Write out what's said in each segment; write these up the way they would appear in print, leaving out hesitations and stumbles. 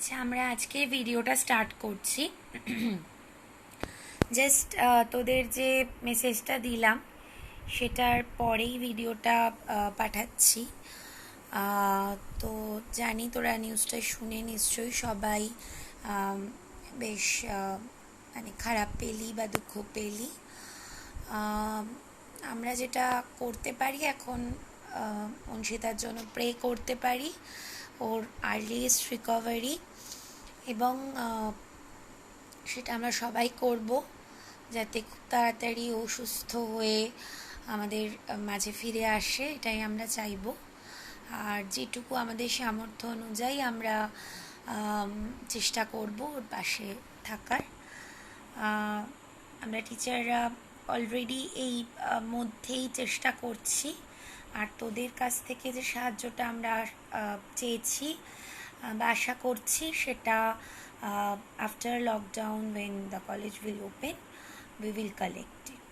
আচ্ছা, আমরা আজকে ভিডিওটা স্টার্ট করছি। জাস্ট তোদের যে মেসেজটা দিলাম সেটার পরেই ভিডিওটা পাঠাচ্ছি। তো জানি তোরা নিউজটা শুনে নিশ্চয়ই সবাই বেশ মানে খারাপ পেলি বা দুঃখ পেলি। আমরা যেটা করতে পারি এখন, অংশিতার জন্য প্রে করতে পারি ওর আর্লিয়েস্ট রিকভারি, এবং সেটা আমরা সবাই করব যাতে খুব তাড়াতাড়ি ও সুস্থ হয়ে আমাদের মাঝে ফিরে আসে, এটাই আমরা চাইব। আর যেটুকু আমাদের সামর্থ্য অনুযায়ী আমরা চেষ্টা করব ওর পাশে থাকার। আমরা টিচাররা অলরেডি এই মধ্যেই চেষ্টা করছি, আর তোদের কাছ থেকে যে সাহায্যটা আমরা চেয়েছি বা আশা করছি সেটা after lockdown when the college will open we will collect it.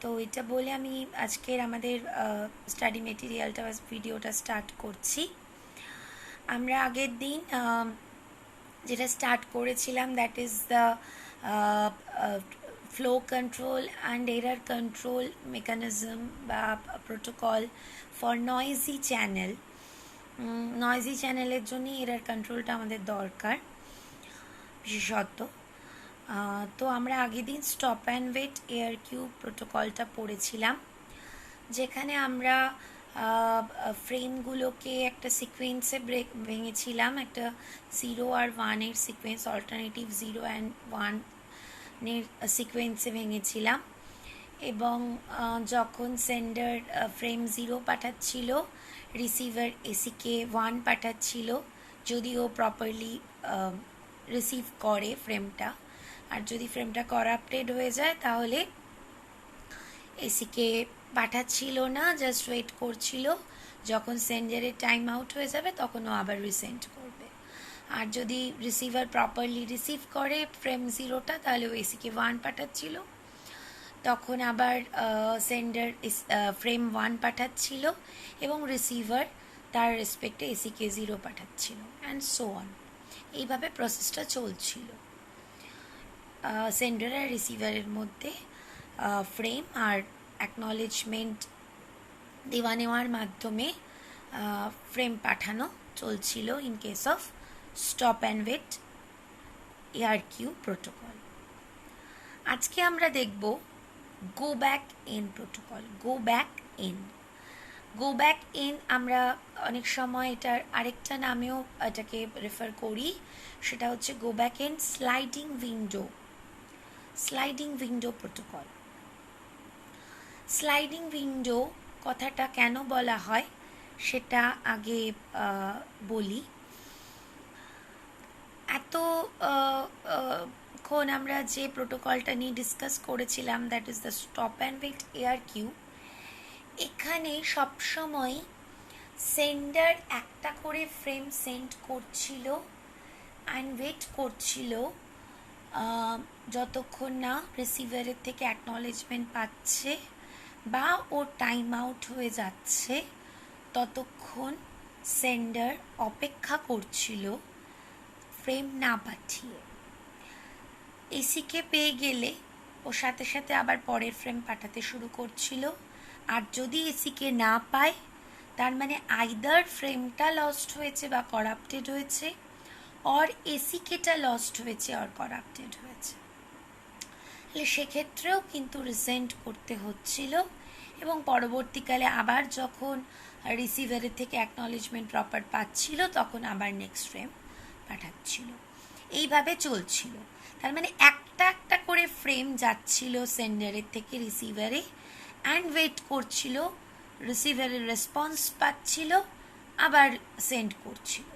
তো এটা বলে আমি আজকের আমাদের স্টাডি মেটেরিয়ালটা ভিডিওটা স্টার্ট করছি। আমরা আগের দিন যেটা স্টার্ট করেছিলাম that is the flow control and error control mechanism বা protocol for noisy channel. Noisy চ্যানেলের জন্যই এরার কন্ট্রোলটা আমাদের দরকার বিশেষত। তো আমরা আগের দিন স্টপ অ্যান্ড ওয়েট ARQ প্রোটোকলটা পড়েছিলাম, যেখানে আমরা ফ্রেমগুলোকে একটা সিকোয়েন্সে ভেঙেছিলাম, একটা 0 আর 1-এর সিকোয়েন্স, অল্টারনেটিভ 0 অ্যান্ড 1-এর সিকোয়েন্সে ভেঙেছিলাম। এবং যখন সেন্ডার ফ্রেম 0 পাঠাচ্ছিল, রিসিভার এসিকে 1 পাঠাচ্ছিল যদিও প্রপারলি রিসিভ করে ফ্রেমটা। আর যদি ফ্রেমটা করাপ্টেড হয়ে যায় তাহলে এসিকে পাঠাচ্ছিল না, জাস্ট ওয়েট করছিল, যখন সেন্ডারের টাইম আউট হয়ে যাবে তখন ও আবার রিসেন্ড করবে। আর যদি রিসিভার প্রপারলি রিসিভ করে ফ্রেম 0টা তাহলে ও এসিকে 1 পাঠাচ্ছিল, তখন আবার সেন্ডার ফ্রেম 1 পাঠাচ্ছিল এবং রিসিভার তার রেসপেক্টে এসিকে 0 পাঠাচ্ছিল, অ্যান্ড সো অন। এইভাবে প্রসেসটা চলছিল সেন্ডার আর রিসিভারের মধ্যে। ফ্রেম আর অ্যাকনলেজমেন্ট দেওয়া নেওয়ার মাধ্যমে ফ্রেম পাঠানো চলছিল in case of stop and wait ARQ protocol. আজকে আমরা দেখব go back N protocol. Go back N আমরা অনেক সময় এটার আরেকটা নামেও এটাকে রেফার করি, সেটা হচ্ছে গো back N sliding window protocol. Sliding window কথাটা কেন বলা হয় সেটা আগে বলি। এতক্ষণ আমরা যে প্রোটোকলটা নিয়ে ডিসকাস করেছিলাম that is the stop and wait ARQ, এখানে সবসময় সেন্ডার একটা করে ফ্রেম সেন্ড করছিল অ্যান্ড ওয়েট করছিল যতক্ষণ না রিসিভারের থেকে অ্যাকনলেজমেন্ট পাচ্ছে বা ও টাইম আউট হয়ে যাচ্ছে, ততক্ষণ সেন্ডার অপেক্ষা করছিল ফ্রেম না পাঠিয়ে। এসিকে পেয়ে গেলে ও সাথে সাথে আবার পরের ফ্রেম পাঠাতে শুরু করছিল। আর যদি এসিকে না পায় তার মানে আইদার ফ্রেমটা লস্ট হয়েছে বা করাপ্টেড হয়েছে, অর এসিকেটা লস্ট হয়েছে অর করাপ্টেড হয়েছে। তাহলে সেক্ষেত্রেও কিন্তু রিসেন্ড করতে হচ্ছিল, এবং পরবর্তীকালে আবার যখন রিসিভারের থেকে অ্যাকনলেজমেন্ট প্রপার পাচ্ছিল তখন আবার নেক্সট ফ্রেম পাঠাচ্ছিল। এইভাবে চলছিল। তার মানে একটা একটা করে ফ্রেম যাচ্ছিল সেন্ডারের থেকে রিসিভারে অ্যান্ড ওয়েট করছিল, রিসিভারের রেসপন্স পাচ্ছিল, আবার সেন্ড করছিল।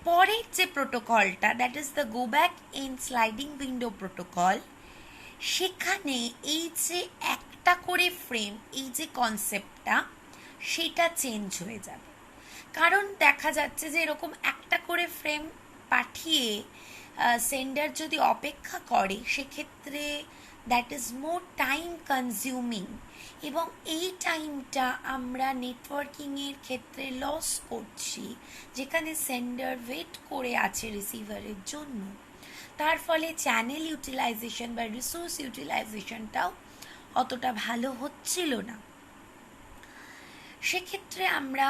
পরের যে প্রোটোকলটা that is the go back N sliding window protocol, সেখানে এই যে একটা করে ফ্রেম, এই যে কনসেপ্টটা, সেটা চেঞ্জ হয়ে যাবে। কারণ দেখা যাচ্ছে যে এরকম একটা করে ফ্রেম পাঠিয়ে সেন্ডার যদি অপেক্ষা করে, সেক্ষেত্রে that is more time consuming, এবং এই টাইমটা আমরা নেটওয়ার্কিংয়ের ক্ষেত্রে লস করছি, যেখানে সেন্ডার ওয়েট করে আছে রিসিভারের জন্য। তার ফলে চ্যানেল ইউটিলাইজেশন বা রিসোর্স ইউটিলাইজেশনটাও অতটা ভালো হচ্ছিল না। সেক্ষেত্রে আমরা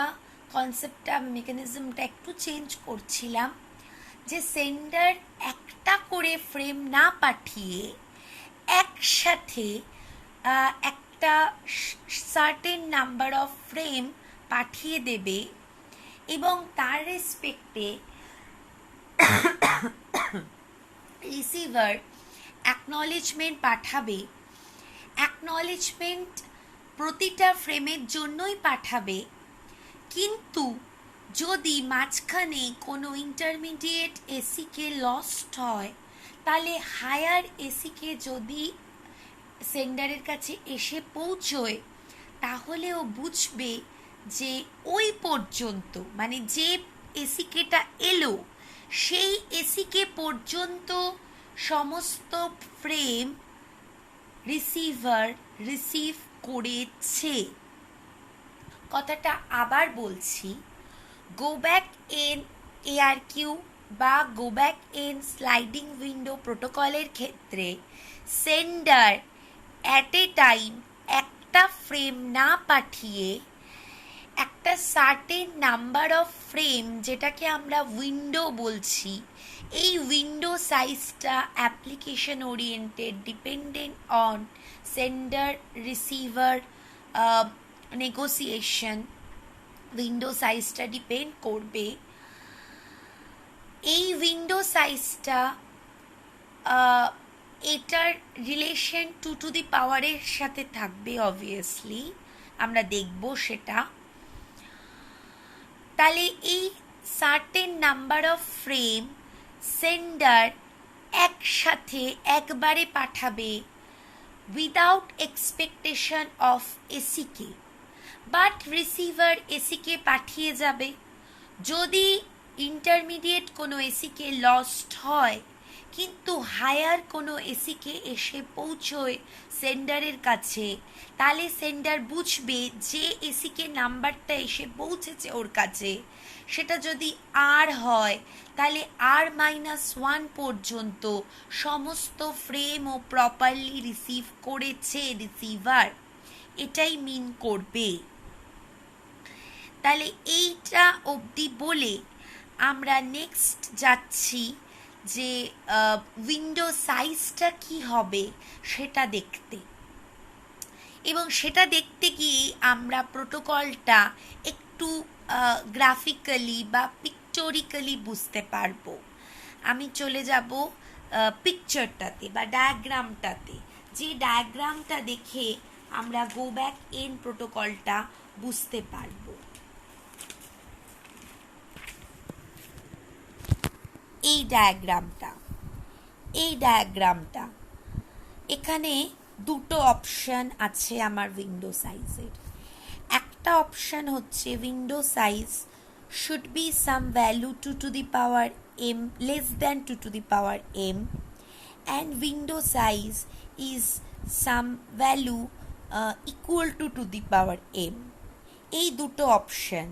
কনসেপ্টটা, মেকানিজমটা একটু চেঞ্জ করছিলাম, যে সেন্ডার একটা করে ফ্রেম না পাঠিয়ে একসাথে একটা সার্টেন নাম্বার অফ ফ্রেম পাঠিয়ে দেবে, এবং তার রেসপেক্টে রিসিভার অ্যাকনলেজমেন্ট পাঠাবে। অ্যাকনলেজমেন্ট প্রতিটা ফ্রেমের জন্যই পাঠাবে, কিন্তু যদি মাঝখানে কোনো ইন্টারমিডিয়েট এসিকে লস্ট হয়, তাহলে হায়ার এসিকে যদি সেন্ডারের কাছে এসে পৌঁছয়, তাহলেও বুঝবে যে ওই পর্যন্ত, মানে যে এসিকেটা এলো সেই এসিকে পর্যন্ত সমস্ত ফ্রেম রিসিভার রিসিভ করেছে। কথাটা আবার বলছি, গো ব্যাক এন এআরকিউ বা go back N sliding window প্রোটোকলের ক্ষেত্রে সেন্ডার অ্যাট এ টাইম একটা ফ্রেম না পাঠিয়ে একটা সার্টেন নাম্বার অফ ফ্রেম, যেটাকে আমরা উইন্ডো বলছি, এই উইন্ডো সাইজটা application oriented, dependent on sender receiver negotiation, window সাইজটা ডিপেন্ড করবে। এই উইন্ডো সাইজটা এটার রিলেশন টু দি পাওয়ারের সাথে থাকবে, অবভিয়াসলি আমরা দেখব সেটা। তাহলে এই certain number of frame sender একসাথে একবারে পাঠাবে without expectation of ACK, but receiver ACK পাঠিয়ে যাবে। যদি ইন্টারমিডিয়েট কোনো এসিকে লস্ট হয়, কিন্তু হায়ার কোনো এসিকে এসে পৌঁছয় সেন্ডারের কাছে, তাহলে সেন্ডার বুঝবে যে এসিকে নাম্বারটা এসে পৌঁছেছে ওর কাছে, সেটা যদি আর হয়, তাহলে R-1 পর্যন্ত সমস্ত ফ্রেমও প্রপারলি রিসিভ করেছে রিসিভার, এটাই মিন করবে। তাহলে এইটা অবধি বলে আমরা নেক্সট যাচ্ছি যে উইন্ডো সাইজটা কি হবে সেটা দেখতে, এবং সেটা দেখতে গিয়ে আমরা প্রোটোকলটা একটু গ্রাফিক্যালি বা পিকটোরিক্যালি বুঝতে পারবো। আমি চলে যাব পিকচারটাতে বা ডায়াগ্রামটাতে, যে ডায়াগ্রামটা দেখে আমরা গো ব্যাক এন প্রোটোকলটা বুঝতে পারবো। এই ডায়াগ্রামটা এখানে দুটো অপশন আছে আমার উইন্ডো সাইজের। একটা অপশন হচ্ছে window size should be some value 2 to the power m less than 2 to the power m, and window size is some value equal to the power m. এই দুটো অপশন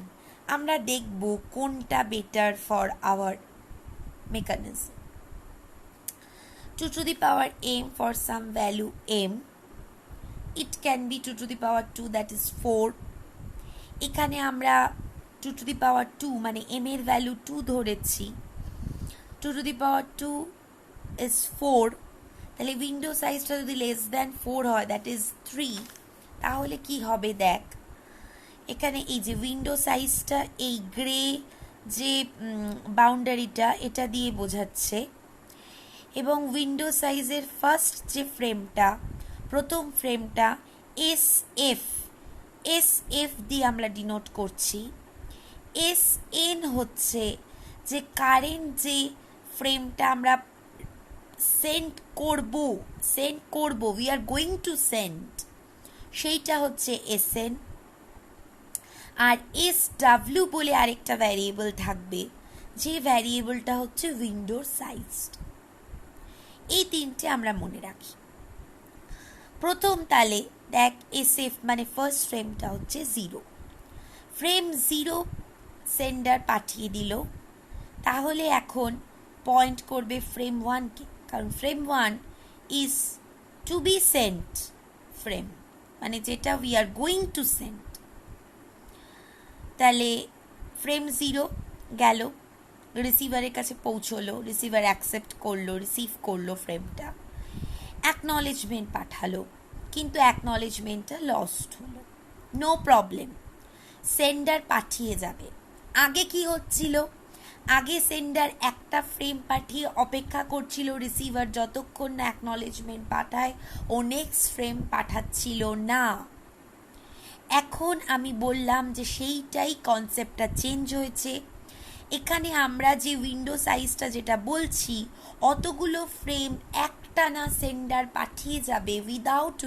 আমরা দেখব কোনটা better for our mechanism. 2 to the power m for some value m, it can be 2 to the power 2, that is 4. এখানে আমরা 2 to the power 2 মানে m এর value 2 ধরেছি, 2 to the power 2 is 4, তাহলে উইন্ডো সাইজটা যদি লেস দ্যান 4 হয়, that is 3, তাহলে কি হবে দেখ, এখানে এই যে উইন্ডো সাইজটা এই গ্রে যে বাউন্ডারিটা এটা দিয়ে বোঝাচ্ছে, এবং উইন্ডো সাইজের ফার্স্ট যে ফ্রেমটা, প্রথম ফ্রেমটা এস এফ দিয়ে আমরা ডিনোট করছি। SN হচ্ছে যে কারেন্ট যে ফ্রেমটা আমরা সেন্ড করব, we are going to send, সেইটা হচ্ছে SN। আর SW বলে আরেকটা ভ্যারিয়েবল থাকবে, যে ভ্যারিয়েবলটা হচ্ছে উইন্ডোর সাইজ। এই তিনটে আমরা মনে রাখি। প্রথম তালে দেখ এসএফ মানে ফার্স্ট ফ্রেমটা হচ্ছে 0, ফ্রেম 0 সেন্ডার পাঠিয়ে দিল, তাহলে এখন পয়েন্ট করবে ফ্রেম 1কে, কারণ frame 1 is to be sent frame, মানে যেটা we are going to send. তাহলে ফ্রেম 0 গেল, রিসিভারের কাছে পৌঁছলো, রিসিভার অ্যাকসেপ্ট করলো, রিসিভ করলো ফ্রেমটা, অ্যাকনলেজমেন্ট পাঠালো, কিন্তু অ্যাকনলেজমেন্টটা লস্ট হলো। নো প্রবলেম, সেন্ডার পাঠিয়ে যাবে। আগে কি হচ্ছিল, আগে সেন্ডার একটা ফ্রেম পাঠিয়ে অপেক্ষা করছিল রিসিভার যতক্ষণ না অ্যাকনলেজমেন্ট পাঠায়, ও নেক্সট ফ্রেম পাঠাচ্ছিল না। এখন আমি বললাম যে সেইটাই কনসেপ্টটা চেঞ্জ হয়েছে। এখানে আমরা যে উইন্ডো সাইজটা যেটা বলছি, অতগুলো ফ্রেম একটানা সেন্ডার পাঠিয়ে যাবে উইদাউট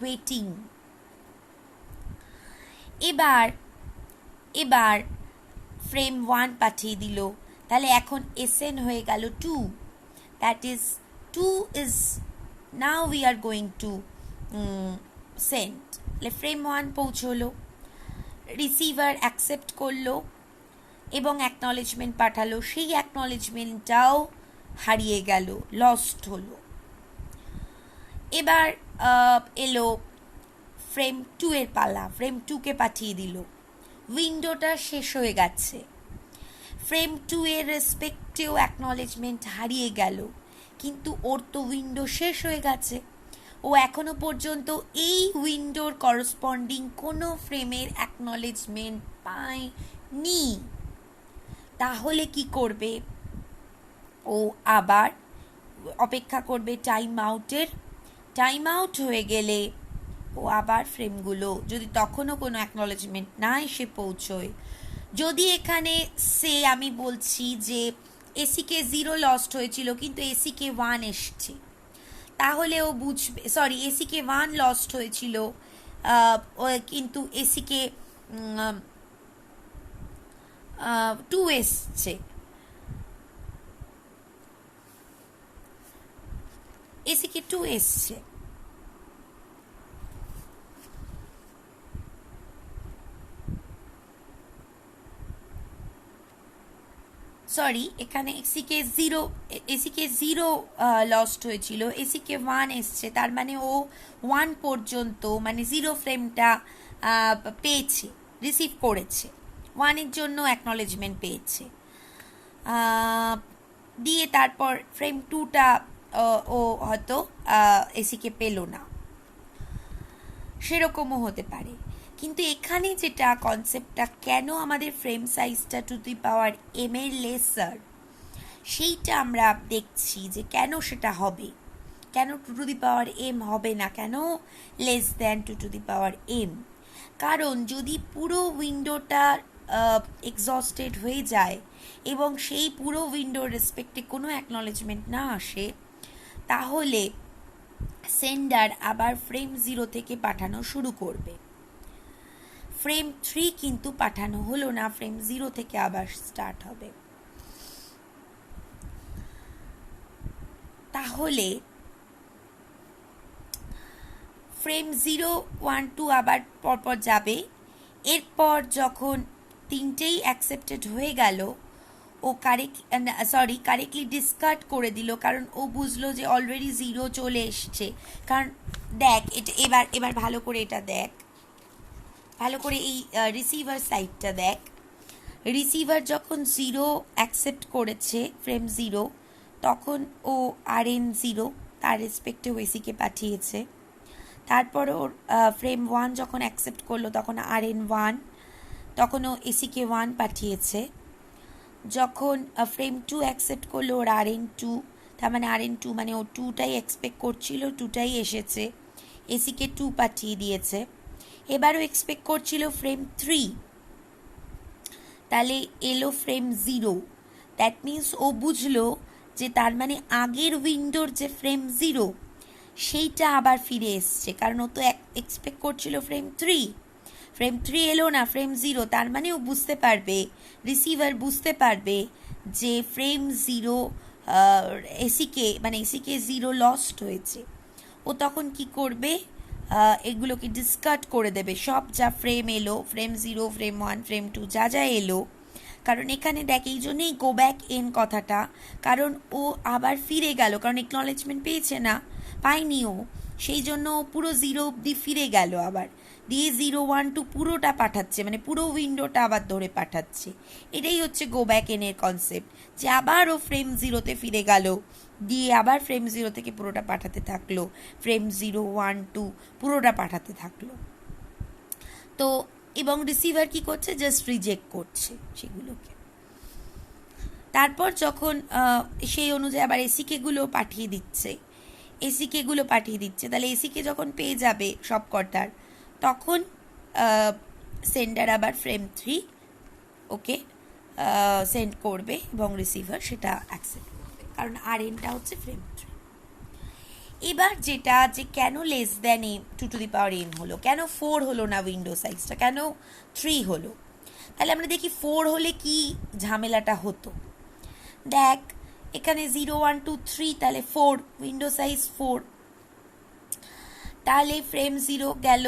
ওয়েটিং। এবার ফ্রেম 1 পাঠিয়ে দিল, তাহলে এখন এসএন হয়ে গেল 2, that is 2 is now we are going to send. তাহলে ফ্রেম 1 পৌঁছলো, রিসিভার অ্যাকসেপ্ট করলো এবং অ্যাকনলেজমেন্ট পাঠালো, সেই অ্যাকনলেজমেন্টটাও হারিয়ে গেল, লস্ট হলো। এবার এলো ফ্রেম 2 এর পালা, ফ্রেম 2কে পাঠিয়ে দিল, উইন্ডোটা শেষ হয়ে গেছে, ফ্রেম 2 এর রেসপেক্টেও অ্যাকনলেজমেন্ট হারিয়ে গেল, কিন্তু ওর তো উইন্ডো শেষ হয়ে গেছে, ও এখনো পর্যন্ত এই উইন্ডোর করসপন্ডিং কোনো ফ্রেমের অ্যাকনলেজমেন্ট পায়নি। তাহলে কি করবে, ও আবার অপেক্ষা করবে টাইম আউটের, টাইম আউট হয়ে গেলে ও আবার ফ্রেমগুলো, যদি তখনও কোনো অ্যাকনলেজমেন্ট না এসে পৌঁছয়, যদি এখানে সে আমি বলছি যে এসিকে 0 লস্ট হয়েছিল কিন্তু এসিকে 1 এসছে, তাহলে ও বুঝবে, সরি এসিকে 1 লস্ট হয়েছিল কিন্তু এসিকে 2 এসছে, এসিকে 2 এসছে, সরি এখানে এসিকে 0 লস্ট হয়েছিল, এসিকে 1 এসছে, তার মানে ও 1 পর্যন্ত মানে 0 ফ্রেমটা পেয়েছে, রিসিভ করেছে, 1-এর জন্য অ্যাকনলেজমেন্ট পেয়েছে, দিয়ে তারপর ফ্রেম 2টা ও হয়তো এসিকে পেল না, সেরকমও হতে পারে। কিন্তু এখানে যেটা কনসেপ্টটা, কেন আমাদের ফ্রেম সাইজটা টু দি পাওয়ার এম এর লেসার, সেইটা আমরা দেখছি যে কেন সেটা হবে, কেন two to the power M হবে না, কেন less than two to the power M. কারণ যদি পুরো উইন্ডোটা এক্সস্টেড হয়ে যায় এবং সেই পুরো উইন্ডোর রেসপেক্টে কোনো অ্যাকনলেজমেন্ট না আসে, তাহলে সেন্ডার আবার ফ্রেম 0 থেকে পাঠানো শুরু করবে। ফ্রেম 3 কিন্তু পাঠানো হলো না, ফ্রেম 0 থেকে আবার স্টার্ট হবে। তাহলে ফ্রেম 0, 1, 2 আবার পরপর যাবে, এরপর যখন 3টেই অ্যাকসেপ্টেড হয়ে গেল, ও কারেক্টলি ডিসকার্ড করে দিল, কারণ ও বুঝলো যে অলরেডি 0 চলে এসছে। কারণ দেখ এটা এবার ভালো করে এটা দেখ, ভালো করে এই রিসিভার সাইডটা দেখ, রিসিভার যখন 0 অ্যাকসেপ্ট করেছে ফ্রেম 0, তখন ও RN 0 তার রেসপেক্টে ওএসিকে পাঠিয়েছে, তারপর ওর ফ্রেম 1 যখন অ্যাকসেপ্ট করলো তখন RN 1, তখন ও এসিকে 1 পাঠিয়েছে, যখন ফ্রেম 2 অ্যাকসেপ্ট করলো ওর RN 2, তার মানে RN 2 মানে ও 2টাই এক্সপেক্ট করছিল, 2টাই এসেছে, এসিকে 2 পাঠিয়ে দিয়েছে। এবারও এক্সপেক্ট করছিল ফ্রেম 3, তাহলে এলো ফ্রেম 0, দ্যাট মিনস ও বুঝলো যে তার মানে আগের উইন্ডোর যে ফ্রেম 0 সেইটা আবার ফিরে এসছে, কারণ ও তো এক্সপেক্ট করছিল ফ্রেম 3 এলো না, ফ্রেম 0, তার মানে ও বুঝতে পারবে, রিসিভার বুঝতে পারবে যে ফ্রেম 0 এসিকে মানে এসিকে 0 লস্ট হয়েছে, ও তখন কি করবে, এগুলোকে ডিসকার্ড করে দেবে, সব যা ফ্রেম এলো, ফ্রেম 0, ফ্রেম 1, ফ্রেম 2 যা যা এলো। কারণ এখানে দেখ এই জন্যই গো ব্যাক এন কথাটা, কারণ ও আবার ফিরে গেল, কারণ একনলেজমেন্ট পেয়েছে না, পায়নি ও, সেই জন্য পুরো 0 অব্দি ফিরে গেল, আবার দিয়ে 0, 1, 2 পুরোটা পাঠাচ্ছে, মানে পুরো উইন্ডোটা আবার ধরে পাঠাচ্ছে। এটাই হচ্ছে গো ব্যাক এনের কনসেপ্ট, যে আবার ও ফ্রেম 0-তে ফিরে গেল, দিয়ে আবার ফ্রেম 0 থেকে পুরোটা পাঠাতে থাকলো, ফ্রেম 0, 1, 2 পুরোটা পাঠাতে থাকলো। তো এবং রিসিভার কি করছে, জাস্ট রিজেক্ট করছে সেগুলোকে। তারপর যখন সেই অনুযায়ী আবার এসিকেগুলো পাঠিয়ে দিচ্ছে, তাহলে এসিকে যখন পেয়ে যাবে সব কটার, তখন সেন্ডার আবার ফ্রেম 3 ওকে সেন্ড করবে এবং রিসিভার সেটা অ্যাকসেপ্ট করবে, কারণ আর এনটা হচ্ছে ফ্রেম 3। এবার যেটা যে কেন লেস দ্যান এম 2^m হলো, কেন 4 হলো না উইন্ডো সাইজটা, কেন 3 হলো, তাহলে আমরা দেখি 4 হলে কি ঝামেলাটা হতো। দেখ এখানে 0, 1, 2, 3, তাহলে 4, উইন্ডো সাইজ 4, তাহলে ফ্রেম 0 গেল,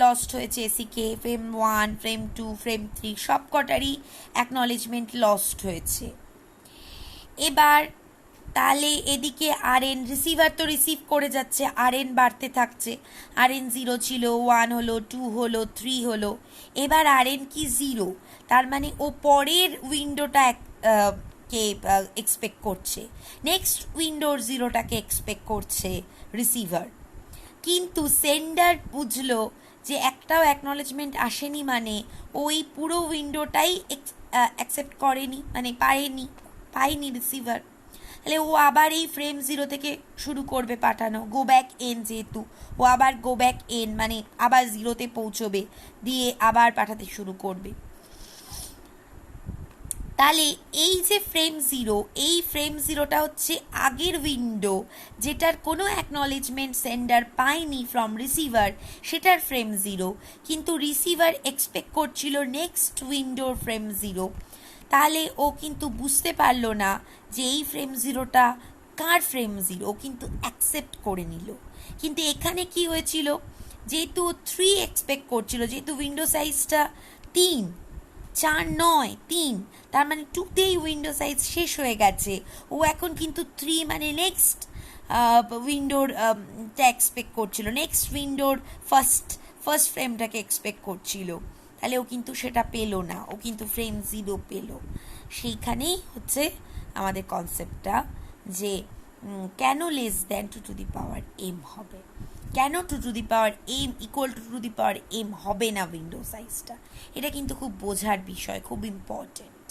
লস্ট হয়েছে এসিকে, ফ্রেম 1, ফ্রেম 2, ফ্রেম 3 সব কটারই অ্যাকনলেজমেন্ট লস্ট হয়েছে। এবার তাহলে এদিকে আর এন, রিসিভার তো রিসিভ করে যাচ্ছে, আর এন বাড়তে থাকছে, আর এন 0 ছিল, 1 হলো, 2 হলো, 3 হলো, এবার আর এন কি 0, তার মানে ও পরের উইন্ডোটা কে এক্সপেক্ট করছে, নেক্সট উইন্ডোর 0টাকে এক্সপেক্ট করছে রিসিভার। কিন্তু সেন্ডার বুঝলো যে একটাও অ্যাকনলেজমেন্ট আসেনি, মানে ওই পুরো উইন্ডোটাই অ্যাকসেপ্ট করেনি, মানে পায়নি রিসিভার। তাহলে ও আবার এই ফ্রেম 0 থেকে শুরু করবে পাঠানো, গো ব্যাক এন, যেহেতু ও আবার গো ব্যাক এন মানে আবার 0-তে পৌঁছবে, দিয়ে আবার পাঠাতে শুরু করবে। তাহলে এই যে ফ্রেম 0, এই ফ্রেম 0টা হচ্ছে আগের উইন্ডো, যেটার কোনো অ্যাকনলেজমেন্ট সেন্ডার পায়নি ফ্রম রিসিভার, সেটার ফ্রেম 0, কিন্তু রিসিভার এক্সপেক্ট করছিল নেক্সট উইন্ডোর ফ্রেম 0। তাহলে ও কিন্তু বুঝতে পারলো না যে এই ফ্রেম 0টা কার ফ্রেম 0, ও কিন্তু অ্যাকসেপ্ট করে নিল। কিন্তু এখানে কি হয়েছিল, যেহেতু 3 এক্সপেক্ট করছিল, যেহেতু উইন্ডো সাইজটা 3, 4 নয় 3, তার মানে 2তেই উইন্ডো সাইজ শেষ হয়ে গেছে, ও এখন কিন্তু 3 মানে নেক্সট উইন্ডোর এক্সপেক্ট করছিল, নেক্সট উইন্ডোর ফার্স্ট ফ্রেমটাকে এক্সপেক্ট করছিল। তাহলে ও কিন্তু সেটা পেলো না, ও কিন্তু ফ্রেম 0 পেলো। সেইখানেই হচ্ছে আমাদের কনসেপ্টটা, যে কেন লেস দ্যান 2^m হবে, কেন 2^m ইকুয়াল টু 2^m হবে না উইন্ডো সাইজটা, এটা কিন্তু খুব বোঝার বিষয়, খুব ইম্পর্টেন্ট।